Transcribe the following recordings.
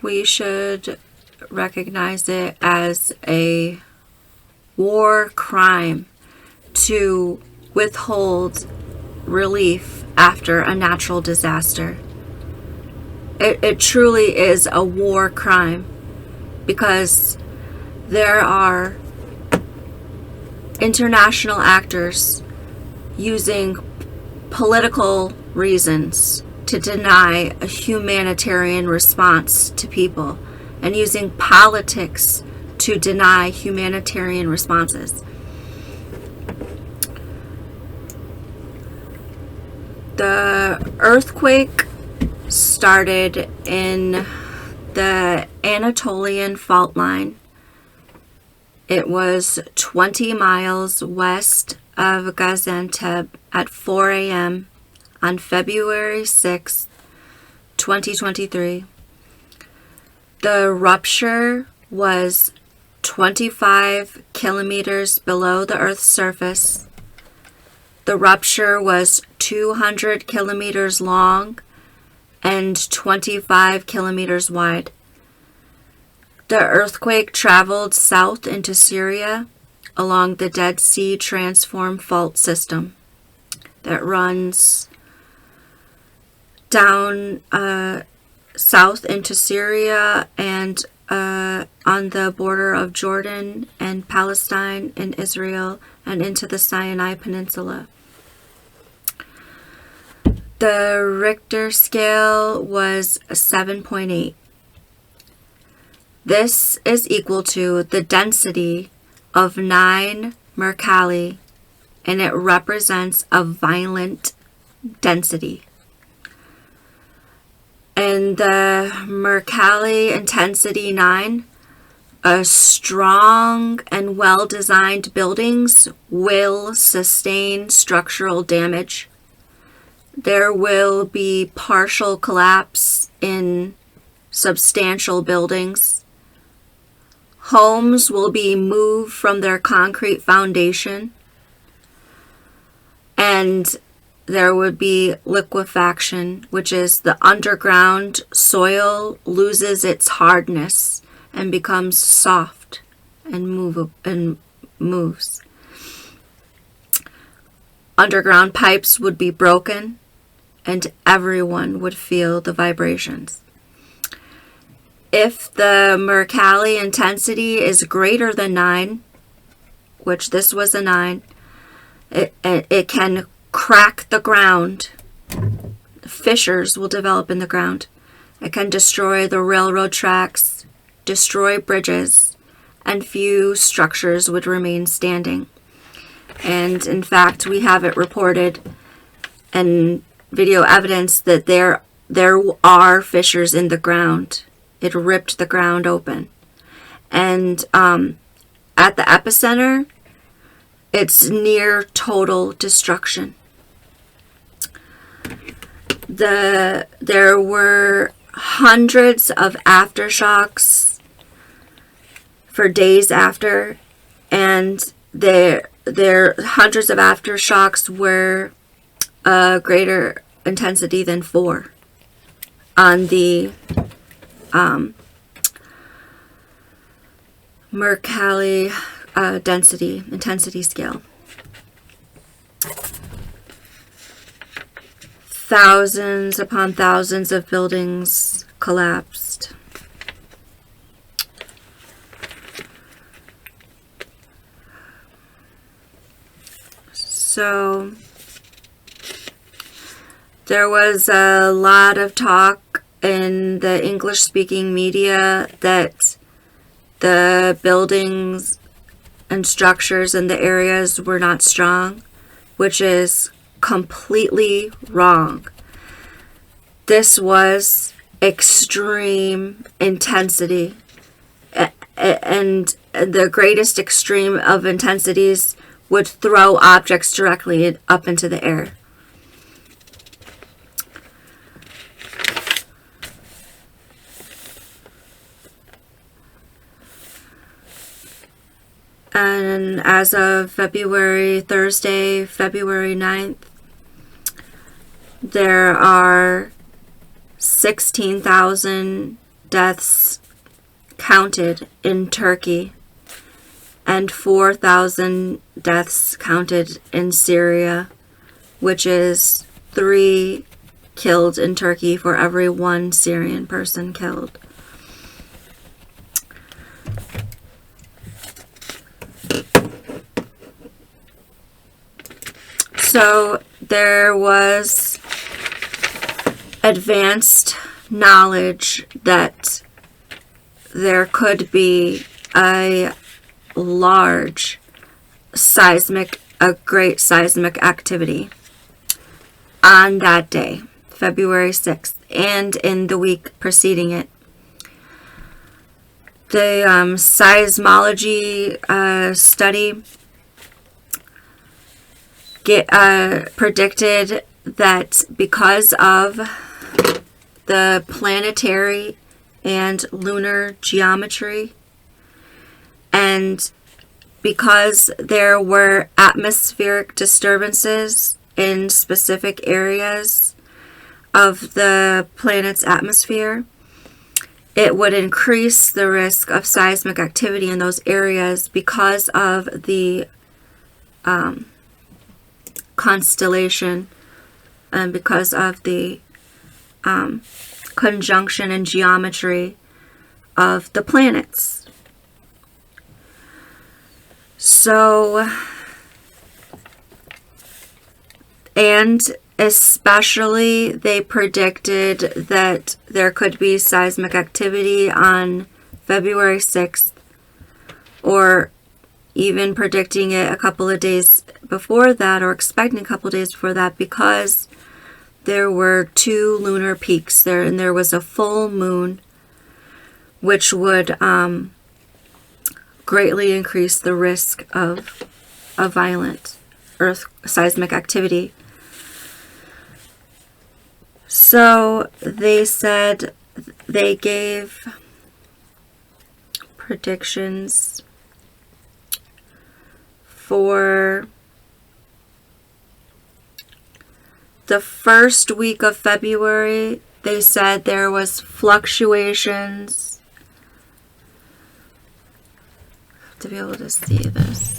we should recognize it as a war crime to withhold relief after a natural disaster. It truly is a war crime, because there are international actors using political reasons to deny a humanitarian response to people, and using politics to deny humanitarian responses. The earthquake started in the Anatolian fault line. It was 20 miles west of Gaziantep at 4 a.m. on February 6, 2023. The rupture was 25 kilometers below the Earth's surface. The rupture was 200 kilometers long and 25 kilometers wide. The earthquake traveled south into Syria along the Dead Sea Transform Fault System that runs down south into Syria and on the border of Jordan and Palestine and Israel and into the Sinai Peninsula. The Richter scale was a 7.8. This is equal to the density of 9 Mercalli, and it represents a violent density. And the Mercalli intensity 9, a strong and well-designed buildings will sustain structural damage. There will be partial collapse in substantial buildings. Homes will be moved from their concrete foundation, and there would be liquefaction, which is the underground soil loses its hardness and becomes soft and moves. Underground pipes would be broken, and everyone would feel the vibrations. If the Mercalli intensity is greater than 9, which this was a 9, it can crack the ground. Fissures will develop in the ground. It can destroy the railroad tracks, destroy bridges, and few structures would remain standing. And in fact, we have it reported and video evidence that there are fissures in the ground. It ripped the ground open. And at the epicenter, it's near total destruction. There were hundreds of aftershocks for days after, and there hundreds of aftershocks were greater intensity than 4 on the Mercalli intensity scale. Thousands upon thousands of buildings collapsed. So there was a lot of talk in the English-speaking media that the buildings and structures in the areas were not strong, which is completely wrong. This was extreme intensity, and the greatest extreme of intensities would throw objects directly up into the air. And as of Thursday, February 9th, there are 16,000 deaths counted in Turkey and 4,000 deaths counted in Syria, which is 3 killed in Turkey for every 1 Syrian person killed. So there was advanced knowledge that there could be a great seismic activity on that day, February 6th, and in the week preceding it. The seismology study predicted that because of the planetary and lunar geometry, and because there were atmospheric disturbances in specific areas of the planet's atmosphere, it would increase the risk of seismic activity in those areas because of the constellation and because of the conjunction and geometry of the planets. So, and especially they predicted that there could be seismic activity on February 6th, or even predicting it a couple of days before that, or expecting a couple of days before that, because there were 2 lunar peaks there, and there was a full moon, which would greatly increase the risk of a violent seismic activity. So they said they gave predictions for the first week of February. They said there was fluctuations. To be able to see this.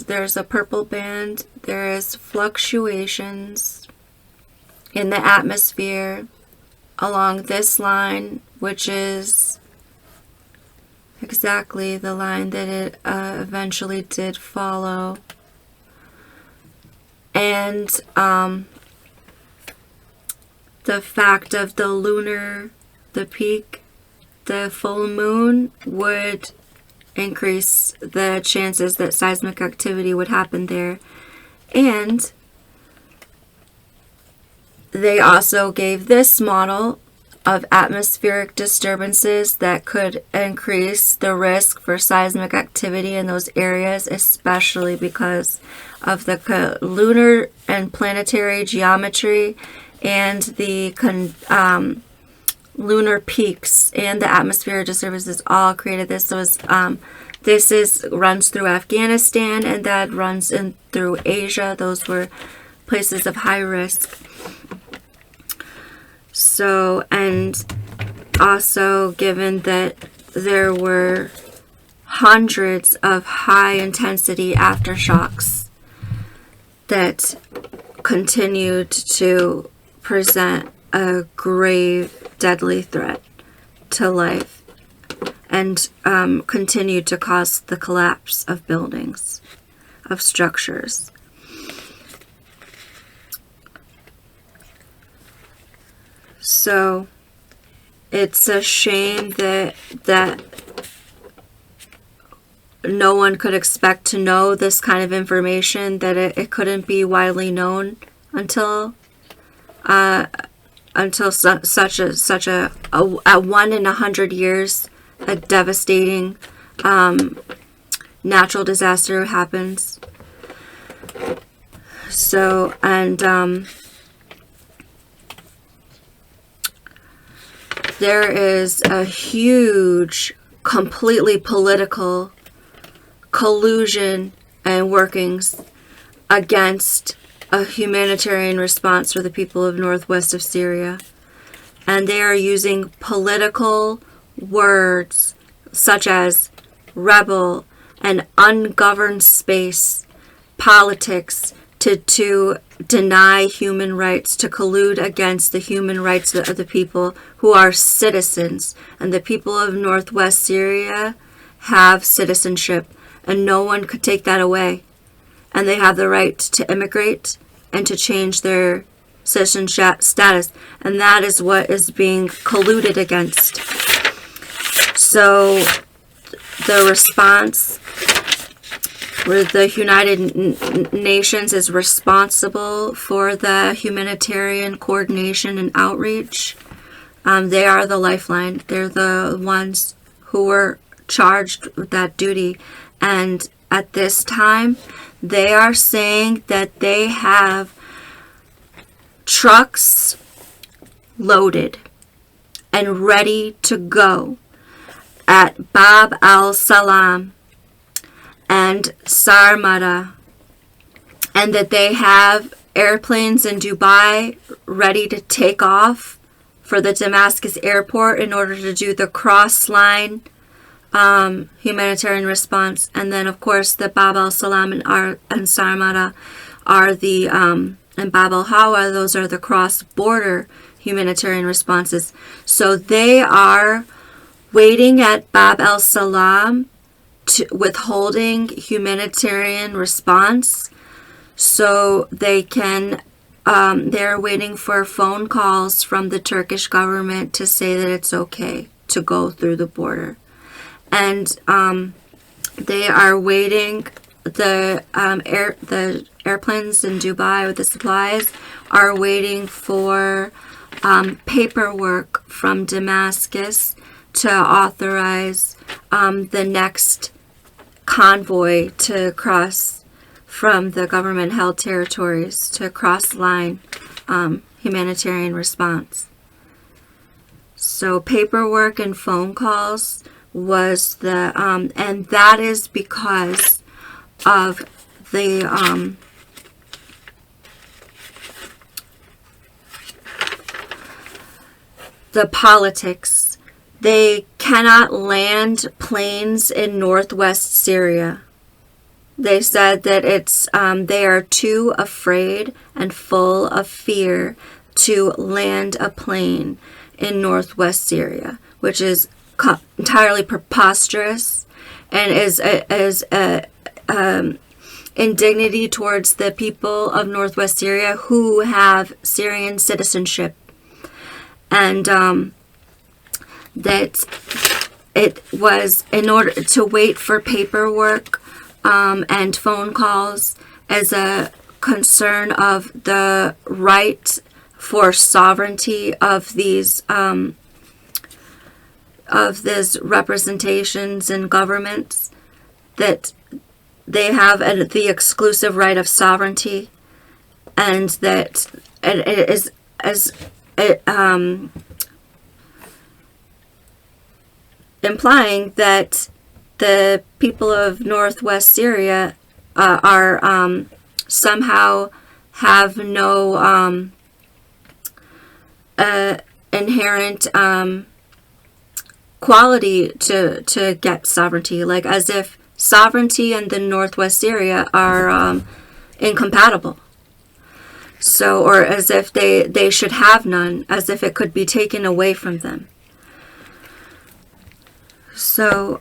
There's a purple band. There is fluctuations in the atmosphere along this line, which is exactly the line that it eventually did follow. And the fact of the peak, the full moon, would increase the chances that seismic activity would happen there. And they also gave this model of atmospheric disturbances that could increase the risk for seismic activity in those areas, especially because of the lunar and planetary geometry and the lunar peaks and the atmospheric disturbances all created this. So this runs through Afghanistan, and that runs in through Asia. Those were places of high risk. So, and also given that there were hundreds of high intensity aftershocks that continued to present a grave, deadly threat to life, and continued to cause the collapse of buildings, of structures. So it's a shame that no one could expect to know this kind of information, that it couldn't be widely known until such a 1 in 100 years a devastating natural disaster happens. So, and there is a huge completely political collusion and workings against a humanitarian response for the people of northwest of Syria. And they are using political words such as rebel and ungoverned space, politics, to deny human rights, to collude against the human rights of the people who are citizens. And the people of northwest Syria have citizenship, and no one could take that away. And they have the right to immigrate and to change their citizenship status. And that is what is being colluded against. So the response, where the United Nations is responsible for the humanitarian coordination and outreach. They are the lifeline. They're the ones who were charged with that duty. And at this time, they are saying that they have trucks loaded and ready to go at Bab al-Salam and Sarmada, and that they have airplanes in Dubai ready to take off for the Damascus airport in order to do the cross-line humanitarian response. And then, of course, the Bab al-Salam and Sarmada are the, and Bab al-Hawa, those are the cross-border humanitarian responses. So they are waiting at Bab al-Salam, withholding humanitarian response, so they can, they're waiting for phone calls from the Turkish government to say that it's okay to go through the border. And they are waiting, the airplanes in Dubai with the supplies are waiting for paperwork from Damascus to authorize the next convoy to cross from the government-held territories to cross-line humanitarian response. So paperwork and phone calls was the, and that is because of the politics. They cannot land planes in northwest Syria. They said that it's they are too afraid and full of fear to land a plane in northwest Syria, which is entirely preposterous and is indignity towards the people of northwest Syria who have Syrian citizenship. And that it was in order to wait for paperwork and phone calls as a concern of the right for sovereignty of these representations and governments, that they have the exclusive right of sovereignty, and that it is as implying that the people of northwest Syria are somehow have no inherent quality to get sovereignty, like as if sovereignty and the northwest Syria are incompatible. So, or as if they should have none, as if it could be taken away from them. So,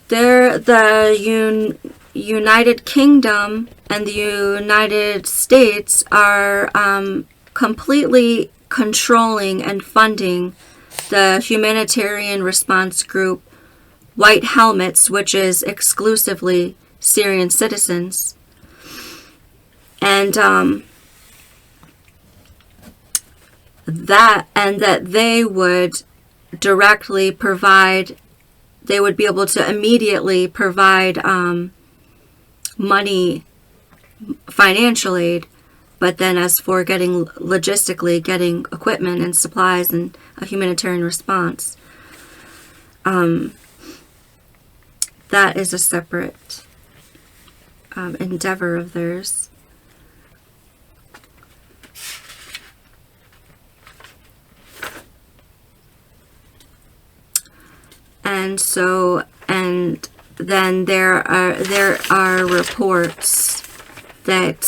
the United Kingdom and the United States are completely controlling and funding the humanitarian response group White Helmets, which is exclusively Syrian citizens. And that they would directly provide, they would be able to immediately provide money, financial aid But then as for logistically getting equipment and supplies and a humanitarian response, that is a separate endeavor of theirs. And so, and then there are reports that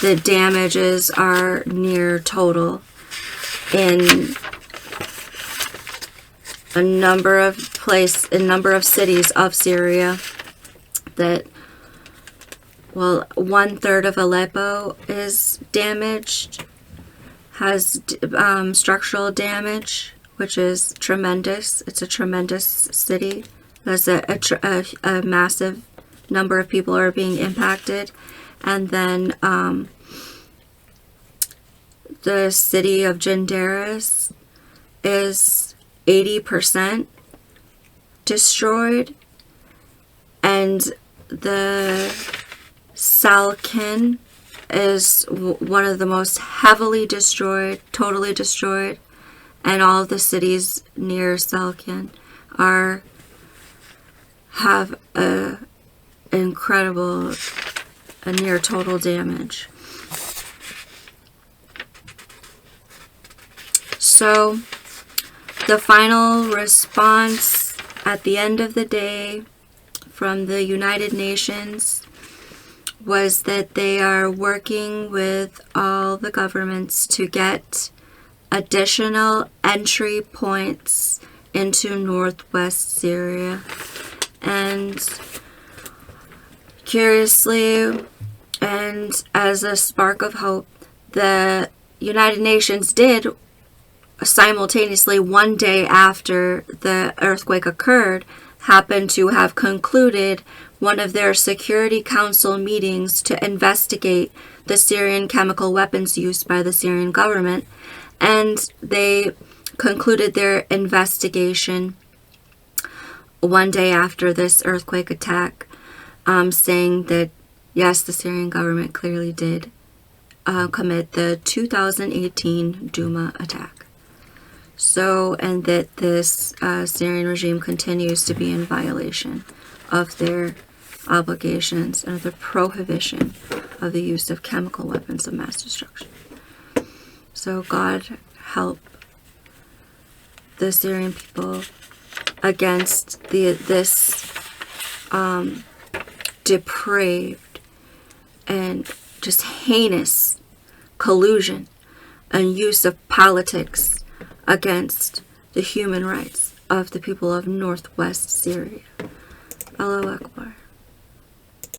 the damages are near total in a number of cities of Syria. That, well, 1/3 of Aleppo is damaged, has structural damage, which is tremendous. It's a tremendous city. There's a massive number of people are being impacted. And then the city of Gendaris is 80% destroyed. And the Salkin is one of the most heavily destroyed, totally destroyed. And all of the cities near Salkin have a near total damage. So the final response at the end of the day from the United Nations was that they are working with all the governments to get additional entry points into northwest Syria. And curiously, and as a spark of hope, the United Nations did simultaneously, one day after the earthquake occurred, happen to have concluded one of their Security Council meetings to investigate the Syrian chemical weapons used by the Syrian government. And they concluded their investigation one day after this earthquake attack, saying that, yes, the Syrian government clearly did commit the 2018 Duma attack. So, and that this Syrian regime continues to be in violation of their obligations and the prohibition of the use of chemical weapons of mass destruction. So God help the Syrian people against this depraved and just heinous collusion and use of politics against the human rights of the people of northwest Syria. Allahu Akbar.